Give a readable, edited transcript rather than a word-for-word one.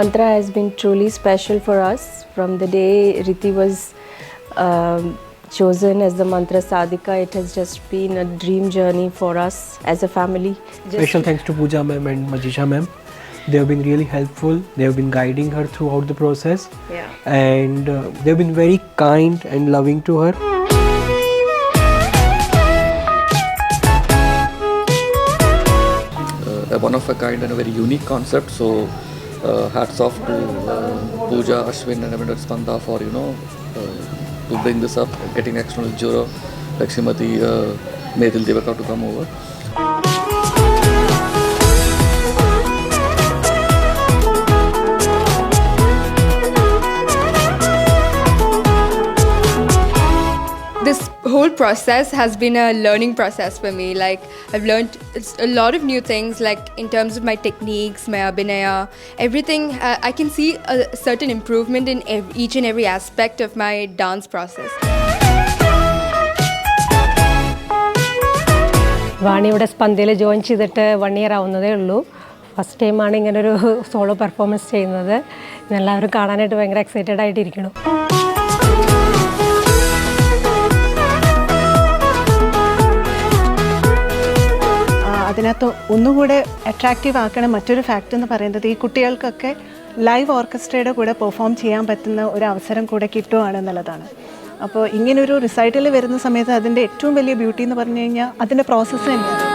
mantra has been truly special for us. From the day Riti was chosen as the mantra sadhika, it has just been a dream journey for us as a family. Special thanks to Pooja ma'am and Majisha ma'am. They have been really helpful. They have been guiding her throughout the process. Yeah. And they have been very kind and loving to her. One of a kind and a very unique concept. So hats off to Pooja, Ashwin and Amanda Spanda for to bring this up, getting external juror like Srimati Medil Devaka to come over. This whole process has been a learning process for me. Like, I've learned a lot of new things, like in terms of my techniques, my abhinaya, everything. I can see a certain improvement in each and every aspect of my dance process. വാണി ഇവിടെ സ്പന്ദയിൽ join ചെയ്തിട്ട് 1 year ആവുന്നതേ ഉള്ളൂ. First ടൈമാണ് ഇങ്ങനൊരു solo performance ചെയ്യുന്നത്. എല്ലാവരും കാണാനായിട്ട് ഭയങ്കര excited ആയിട്ടിരിക്കണം. അതിനകത്ത് ഒന്നുകൂടെ അട്രാക്റ്റീവ് ആക്കണ മറ്റൊരു ഫാക്റ്റ് എന്ന് പറയുന്നത് ഈ കുട്ടികൾക്കൊക്കെ ലൈവ് ഓർക്കസ്ട്രയുടെ കൂടെ പെർഫോം ചെയ്യാൻ പറ്റുന്ന ഒരു അവസരം കൂടെ കിട്ടുകയാണെന്നുള്ളതാണ്. അപ്പോൾ ഇങ്ങനൊരു റിസൈറ്റൽ വരുന്ന സമയത്ത് അതിൻ്റെ ഏറ്റവും വലിയ ബ്യൂട്ടി എന്ന് പറഞ്ഞു കഴിഞ്ഞാൽ അതിൻ്റെ പ്രോസസ്സ് തന്നെയാണ്.